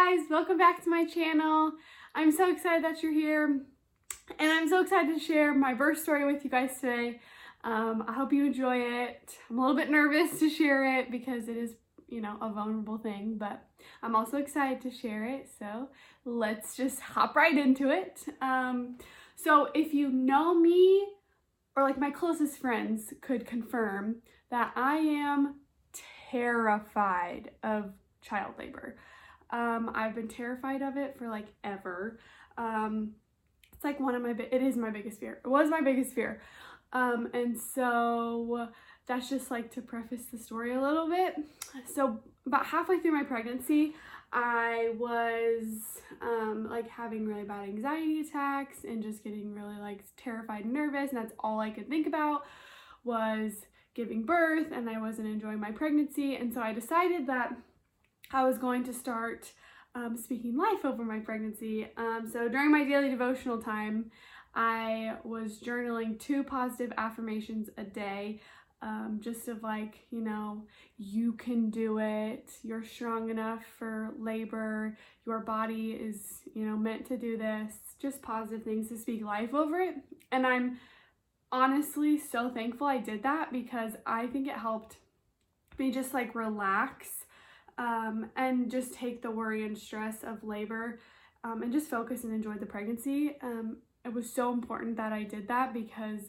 guys, welcome back to my channel. I'm so excited that you're here, and I'm so excited to share my birth story with you guys today. I hope you enjoy it. I'm a little bit nervous to share it because it is, a vulnerable thing, but I'm also excited to share it. So let's just hop right into it. So if you know me, or like my closest friends could confirm that I am terrified of child labor. I've been terrified of it for like ever. It's like it is my biggest fear. It was my biggest fear. And so that's just like to preface the story a little bit. So about halfway through my pregnancy, I was like having really bad anxiety attacks and just getting really like terrified and nervous, and that's all I could think about was giving birth, and I wasn't enjoying my pregnancy. And so I decided that I was going to start speaking life over my pregnancy. So during my daily devotional time, I was journaling 2 positive affirmations a day, just of like, you can do it, you're strong enough for labor, your body is, meant to do this, just positive things to speak life over it. And I'm honestly so thankful I did that, because I think it helped me just like relax and just take the worry and stress of labor and just focus and enjoy the pregnancy. It was so important that I did that, because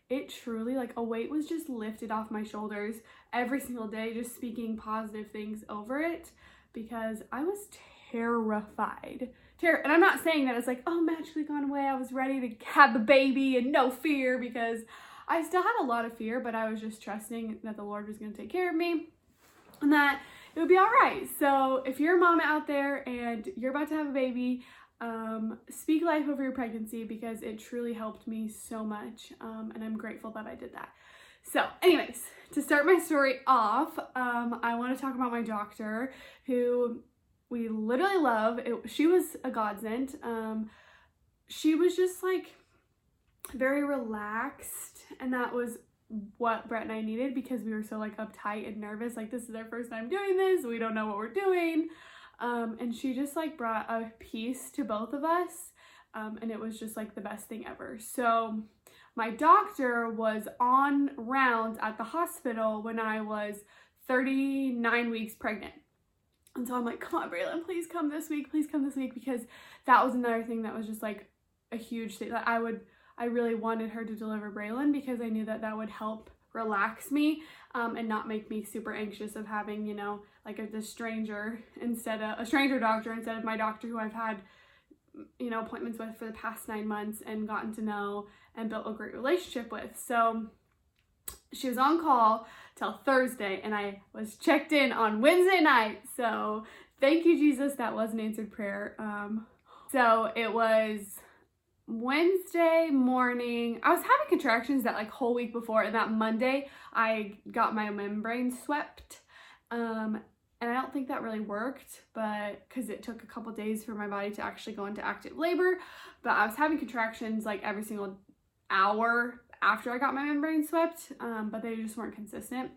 it truly, like, a weight was just lifted off my shoulders every single day, just speaking positive things over it, because I was terrified. And I'm not saying that it's like, oh, magically gone away. I was ready to have the baby and no fear, because I still had a lot of fear, but I was just trusting that the Lord was going to take care of me and that it would be all right. So if you're a mom out there and you're about to have a baby, speak life over your pregnancy, because it truly helped me so much, and I'm grateful that I did that. So anyways, to start my story off, I want to talk about my doctor, who we literally love. She was a godsend. She was just like very relaxed, and that was what Brett and I needed, because we were so like uptight and nervous. Like, this is our first time doing this, we don't know what we're doing. And she just like brought a peace to both of us, and it was just like the best thing ever. So my doctor was on rounds at the hospital when I was 39 weeks pregnant. And so I'm like, come on, Braylon, please come this week, because that was another thing that was just like a huge thing. That I really wanted her to deliver Braylon, because I knew that that would help relax me and not make me super anxious of having, like a stranger doctor instead of my doctor, who I've had, appointments with for the past 9 months and gotten to know and built a great relationship with. So she was on call till Thursday, and I was checked in on Wednesday night. So thank you, Jesus, that was an answered prayer. So it was Wednesday morning. I was having contractions that like whole week before, and that Monday I got my membrane swept, and I don't think that really worked, but because it took a couple days for my body to actually go into active labor. But I was having contractions like every single hour after I got my membrane swept, but they just weren't consistent.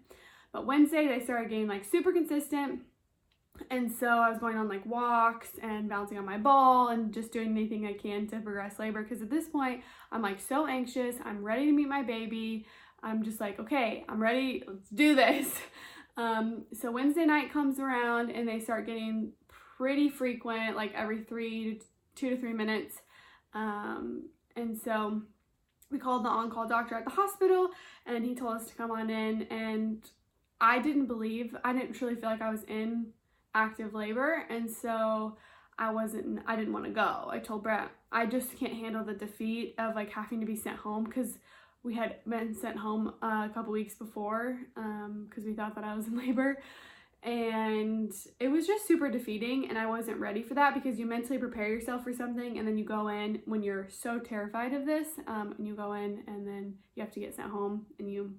But Wednesday they started getting like super consistent. And so I was going on like walks and bouncing on my ball and just doing anything I can to progress labor, because at this point I'm like so anxious. I'm ready to meet my baby. I'm just like, okay, I'm ready, let's do this. So Wednesday night comes around, and they start getting pretty frequent, like every 2 to 3 minutes. And so we called the on-call doctor at the hospital, and he told us to come on in, and I didn't truly feel like I was in active labor, and so I didn't want to go. I told Brett, I just can't handle the defeat of like having to be sent home, because we had been sent home a couple weeks before, because we thought that I was in labor, and it was just super defeating, and I wasn't ready for that, because you mentally prepare yourself for something, and then you go in when you're so terrified of this, and you go in, and then you have to get sent home, and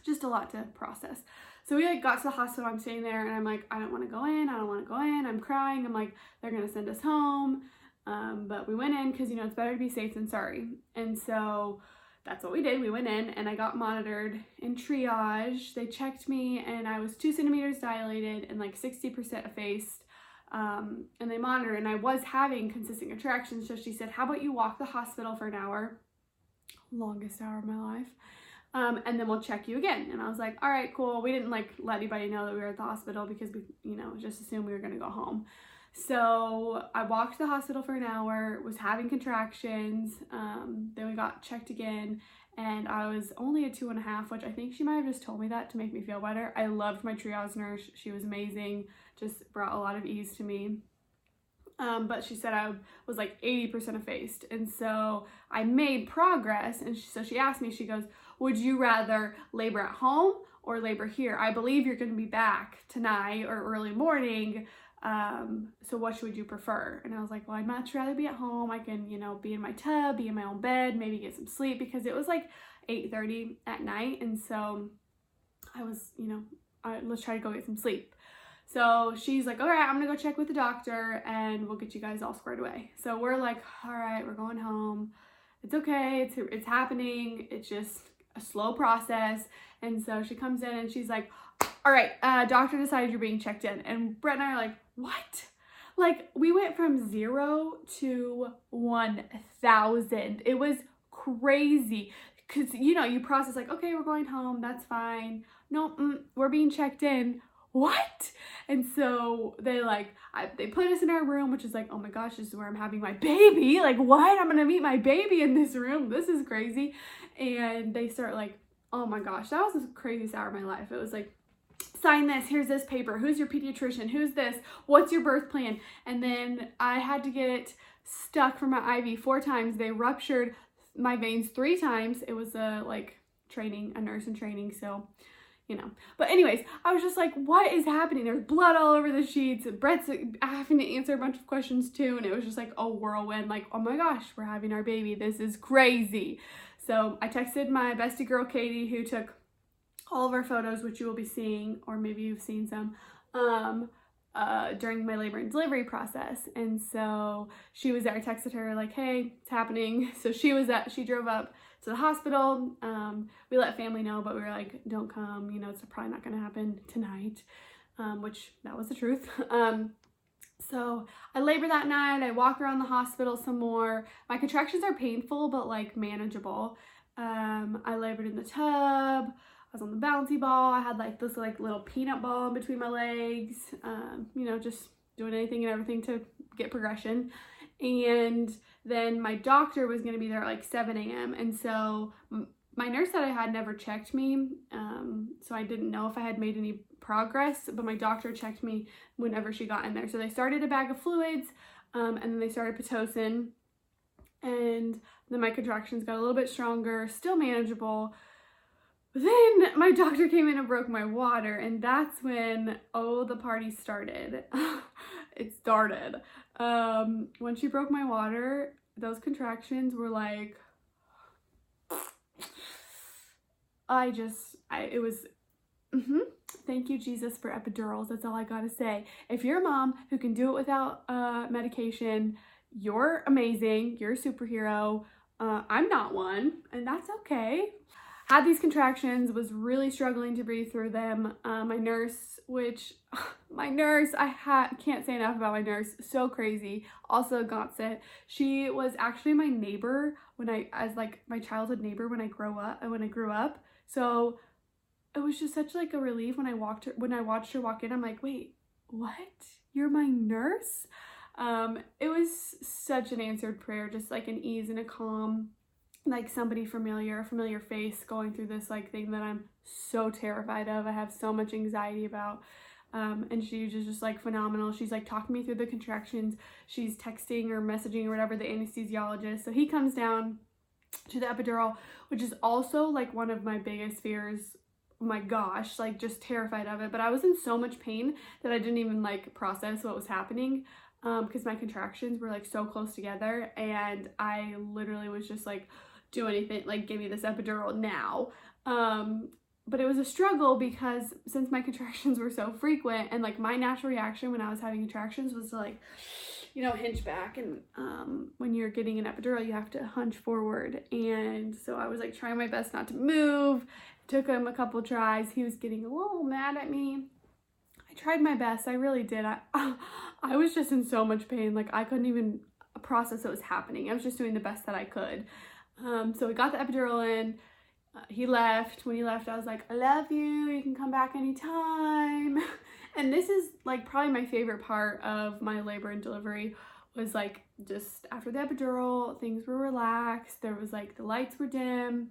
just a lot to process. So we like got to the hospital, I'm sitting there, and I'm like, I don't want to go in, I'm crying, I'm like, they're gonna send us home, but we went in, because it's better to be safe than sorry. And so that's what we did. We went in, and I got monitored in triage. They checked me, and I was 2 centimeters dilated and like 60% effaced. and they monitored, and I was having consistent contractions. So she said, how about you walk the hospital for an hour, longest hour of my life, and then we'll check you again. And I was like, all right, cool. We didn't like let anybody know that we were at the hospital because we, you know, just assumed we were gonna go home. So I walked to the hospital for an hour, was having contractions, then we got checked again, and I was only a 2.5, which I think she might have just told me that to make me feel better. I loved my triage nurse. She was amazing, just brought a lot of ease to me. But she said I was like 80% effaced. And so I made progress. And so she asked me, she goes, would you rather labor at home or labor here? I believe you're going to be back tonight or early morning. So what would you prefer? And I was like, well, I'd much rather be at home. I can, you know, be in my tub, be in my own bed, maybe get some sleep, because it was like 8:30 at night. And so I was, you know, let's try to go get some sleep. So she's like, all right, I'm gonna go check with the doctor and we'll get you guys all squared away. So we're like, all right, we're going home. It's okay, it's happening. It's just a slow process. And so she comes in and she's like, all right, doctor decided you're being checked in. And Brett and I are like, what? Like, we went from 0 to 1,000. It was crazy. Because, you know, you process like, okay, we're going home. That's fine. No, we're being checked in. What? And so they they put us in our room, which is like, oh my gosh, this is where I'm having my baby. Like, what? I'm going to meet my baby in this room. This is crazy. And they start like, oh my gosh, that was the craziest hour of my life. It was like, sign this, here's this paper, who's your pediatrician, who's this, what's your birth plan? And then I had to get stuck for my IV 4 times. They ruptured my veins 3 times. It was a nurse in training, so, you know. But anyways, I was just like, what is happening? There's blood all over the sheets. Brett's having to answer a bunch of questions too, and it was just like a whirlwind, like, oh my gosh, we're having our baby. This is crazy. So I texted my bestie girl, Katie, who took all of our photos, which you will be seeing, or maybe you've seen some, during my labor and delivery process. And so she was there. I texted her like, hey, it's happening. So she drove up to the hospital. We let family know, but we were like, don't come, you know, it's probably not going to happen tonight, which that was the truth. So I labored that night. I walked around the hospital some more. My contractions are painful, but like manageable. I labored in the tub. I was on the bouncy ball. I had like this like little peanut ball in between my legs, you know, just doing anything and everything to get progression. And then my doctor was going to be there at like 7 a.m. And so my nurse said I had never checked me. So I didn't know if I had made any progress, but my doctor checked me whenever she got in there. So they started a bag of fluids, and then they started Pitocin, and then my contractions got a little bit stronger, still manageable. Then my doctor came in and broke my water, and that's when, oh, the party started. It started. When she broke my water, those contractions were like, it was, thank you, Jesus, for epidurals. That's all I gotta say. If you're a mom who can do it without medication, you're amazing. You're a superhero. I'm not one, and that's okay. Had these contractions, was really struggling to breathe through them. My nurse, I can't say enough about my nurse, so crazy. Also got sick. She was actually my neighbor as my childhood neighbor when I grew up. So it was just such like a relief when I watched her walk in. I'm like, wait, what? You're my nurse? It was such an answered prayer, just like an ease and a calm, like somebody familiar, a familiar face going through this like thing that I'm so terrified of. I have so much anxiety about. And she was just like phenomenal. She's like talking me through the contractions. She's texting or messaging or whatever the anesthesiologist. So he comes down to the epidural, which is also like one of my biggest fears. Oh my gosh, like just terrified of it. But I was in so much pain that I didn't even like process what was happening, because my contractions were like so close together, and I literally was just like, do anything, like give me this epidural now. But it was a struggle because since my contractions were so frequent, and like my natural reaction when I was having contractions was to like, you know, hinge back, and when you're getting an epidural you have to hunch forward. And so I was like trying my best not to move. Took him a couple tries. He was getting a little mad at me. I tried my best. I really did. I was just in so much pain. Like, I couldn't even process what was happening. I was just doing the best that I could. So we got the epidural in. He left. When he left, I was like, I love you. You can come back anytime. And this is like probably my favorite part of my labor and delivery, was like just after the epidural, things were relaxed. There was like the lights were dim.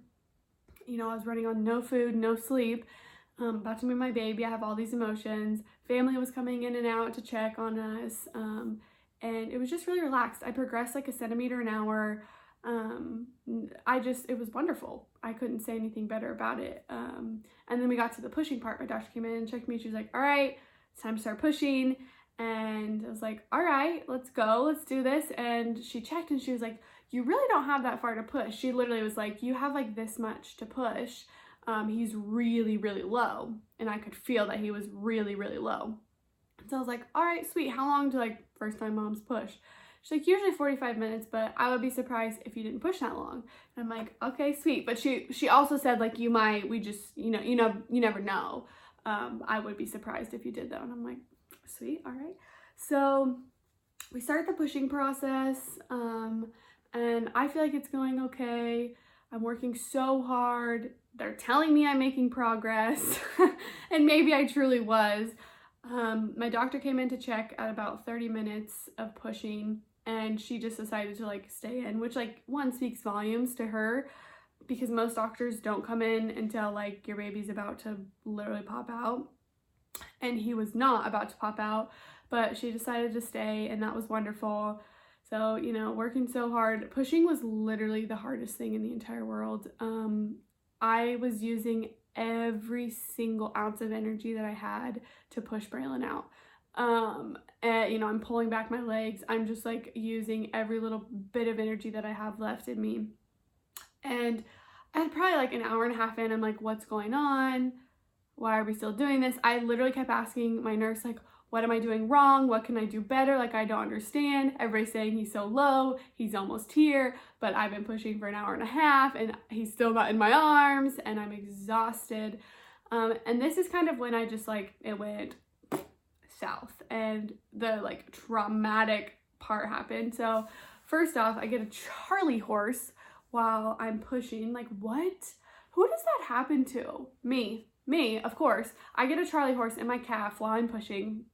You know, I was running on no food, no sleep. About to meet my baby. I have all these emotions. Family was coming in and out to check on us. And it was just really relaxed. I progressed like a centimeter an hour. It was wonderful. I couldn't say anything better about it. And then we got to the pushing part. My doctor came in and checked me. She was like, all right, it's time to start pushing. And I was like, all right, let's go. Let's do this. And she checked and she was like, you really don't have that far to push. She literally was like, you have like this much to push. He's really, really low. And I could feel that he was really, really low. So I was like, all right, sweet. How long do like first time moms push? She's like, usually 45 minutes, but I would be surprised if you didn't push that long. And I'm like, okay, sweet. But she also said like, you never know. I would be surprised if you did though. And I'm like, sweet, all right. So we start the pushing process, and I feel like it's going okay. I'm working so hard. They're telling me I'm making progress, and maybe I truly was. My doctor came in to check at about 30 minutes of pushing, and she just decided to like stay in, which like one speaks volumes to her, because most doctors don't come in until like your baby's about to literally pop out. And he was not about to pop out, but she decided to stay, and that was wonderful. So, you know, working so hard. Pushing was literally the hardest thing in the entire world. I was using every single ounce of energy that I had to push Braylon out. And, you know, I'm pulling back my legs. I'm just like using every little bit of energy that I have left in me. And I had probably like an hour and a half in, I'm like, what's going on? Why are we still doing this? I literally kept asking my nurse, like, what am I doing wrong? What can I do better? Like, I don't understand. Everybody's saying he's so low, he's almost here, but I've been pushing for an hour and a half and he's still not in my arms and I'm exhausted. And this is kind of when I just like, it went south and the like traumatic part happened. So first off, I get a Charlie horse while I'm pushing. Like, what? Who does that happen to? Me, of course. I get a Charlie horse in my calf while I'm pushing,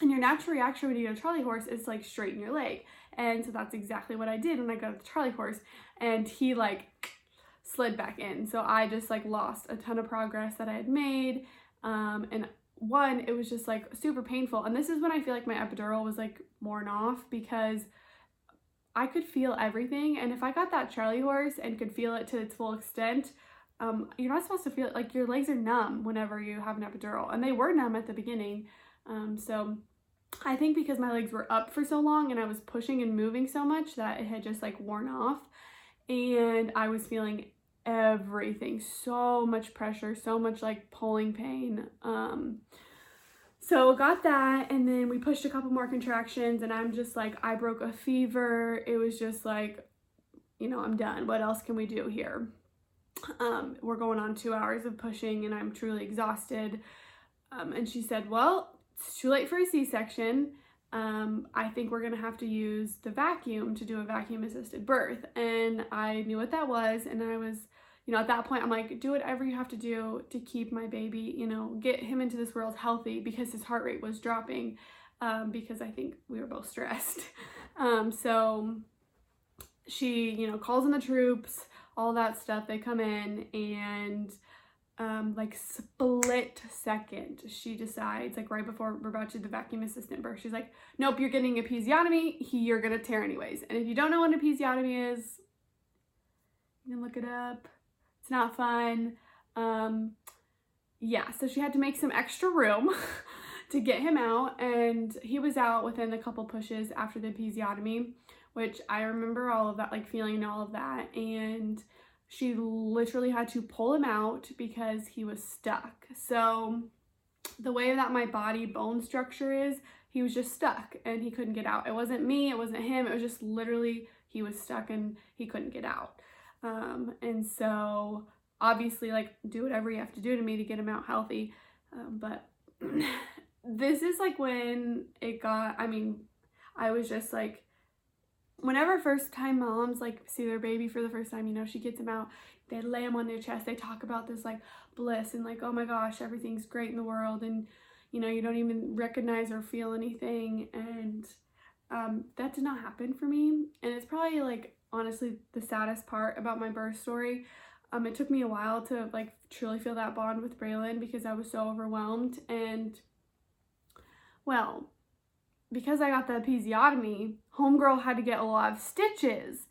and your natural reaction when you get a Charlie horse is like straighten your leg. And so that's exactly what I did when I got the Charlie horse, and he like slid back in. So I just like lost a ton of progress that I had made. And one, it was just like super painful. And this is when I feel like my epidural was like worn off, because I could feel everything. And if I got that Charlie horse and could feel it to its full extent, you're not supposed to feel it. Like, your legs are numb whenever you have an epidural, and they were numb at the beginning. So I think because my legs were up for so long and I was pushing and moving so much that it had just like worn off, and I was feeling everything, so much pressure, so much like pulling pain. So got that, and then we pushed a couple more contractions, and I'm just like, I broke a fever. It was just like, you know, I'm done. What else can we do here? We're going on 2 hours of pushing and I'm truly exhausted. And she said, well, it's too late for a C-section. I think we're gonna have to use the vacuum to do a vacuum assisted birth. And I knew what that was, and I was, you know, at that point I'm like, do whatever you have to do to keep my baby, you know, get him into this world healthy, because his heart rate was dropping, because I think we were both stressed. So she, you know, calls in the troops, all that stuff. They come in, and like split second, she decides, like right before we're about to do the vacuum assistant birth, she's like, nope, you're getting a episiotomy. You're gonna tear anyways. And if you don't know what an episiotomy is, you can look it up. It's not fun. Yeah, so she had to make some extra room to get him out, and he was out within a couple pushes after the episiotomy, which I remember all of that, like feeling all of that. And she literally had to pull him out because he was stuck. So the way that my body bone structure is, he was just stuck and he couldn't get out. It wasn't me, it wasn't him, it was just literally he was stuck and he couldn't get out. And so obviously, like, do whatever you have to do to me to get him out healthy. But this is like when it got, I mean, I was just like, whenever first time moms like see their baby for the first time, you know, she gets them out, they lay them on their chest, they talk about this like bliss and like, oh my gosh, everything's great in the world, and you know, you don't even recognize or feel anything. And that did not happen for me, and it's probably like honestly the saddest part about my birth story. It took me a while to like truly feel that bond with Braylon because I was so overwhelmed. And well, because I got the episiotomy, homegirl had to get a lot of stitches.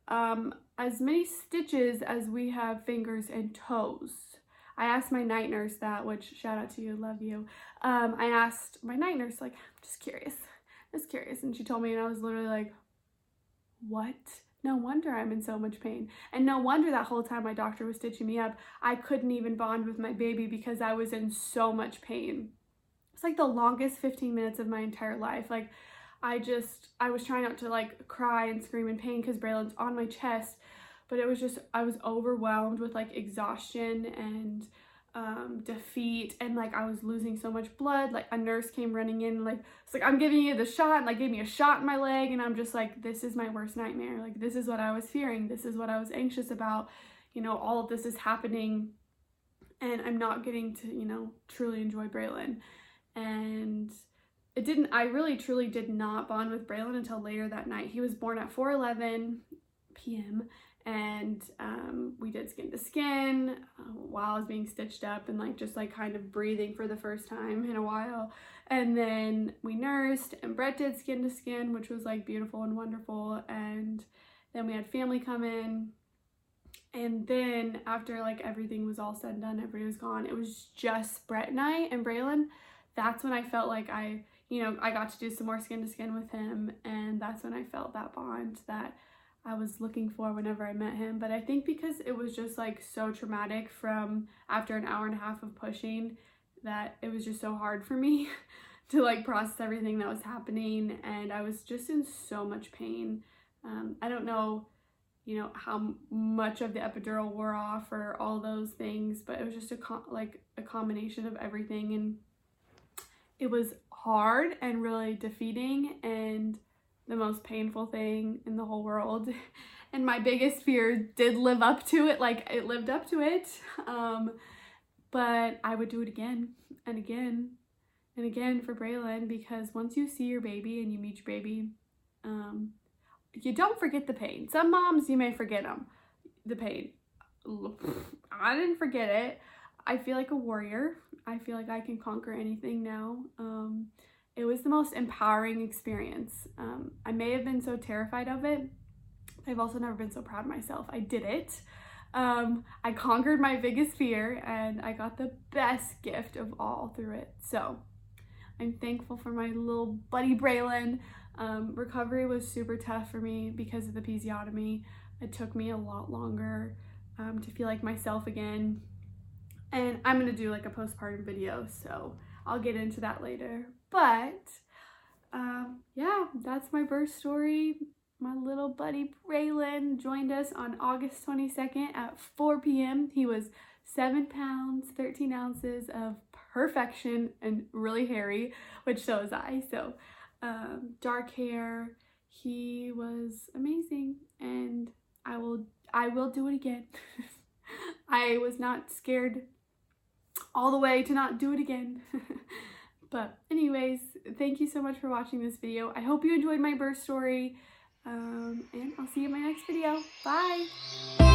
As many stitches as we have fingers and toes. I asked my night nurse that, which shout out to you, love you. I asked my night nurse, like, I'm just curious. And she told me, and I was literally like, what? No wonder I'm in so much pain. And no wonder that whole time my doctor was stitching me up, I couldn't even bond with my baby because I was in so much pain. It's like the longest 15 minutes of my entire life. Like, I was trying not to like cry and scream in pain because Braylon's on my chest, but it was just, I was overwhelmed with like exhaustion and defeat, and like I was losing so much blood. Like a nurse came running in, like it's like, I'm giving you the shot, and like gave me a shot in my leg, and I'm just like, this is my worst nightmare. Like, this is what I was fearing, this is what I was anxious about, you know, all of this is happening and I'm not getting to, you know, truly enjoy Braylon. And I really truly did not bond with Braylon until later that night. He was born at 4:11 p.m. and we did skin to skin while I was being stitched up and like just like kind of breathing for the first time in a while. And then we nursed, and Brett did skin to skin, which was like beautiful and wonderful. And then we had family come in. And then after like everything was all said and done, everybody was gone, it was just Brett and I and Braylon. That's when I felt like I got to do some more skin to skin with him, and that's when I felt that bond that I was looking for whenever I met him. But I think because it was just like so traumatic from after an hour and a half of pushing, that it was just so hard for me to like process everything that was happening, and I was just in so much pain. I don't know, you know, how much of the epidural wore off or all those things, but it was just a combination of everything, and it was hard and really defeating and the most painful thing in the whole world. And my biggest fear did live up to it, like it lived up to it. But I would do it again and again and again for Braylon, because once you see your baby and you meet your baby, you don't forget the pain. Some moms, you may forget the pain. I didn't forget it. I feel like a warrior. I feel like I can conquer anything now. It was the most empowering experience. I may have been so terrified of it. I've also never been so proud of myself. I did it. I conquered my biggest fear, and I got the best gift of all through it. So I'm thankful for my little buddy Braylon. Recovery was super tough for me because of the episiotomy. It took me a lot longer to feel like myself again. And I'm gonna do like a postpartum video, so I'll get into that later. But yeah, that's my birth story. My little buddy Braylon joined us on August 22nd at 4 p.m. He was 7 pounds, 13 ounces of perfection and really hairy, which so was I. So dark hair. He was amazing, and I will do it again. I was not scared all the way to not do it again. But anyways, thank you so much for watching this video. I hope you enjoyed my birth story, and I'll see you in my next video. Bye!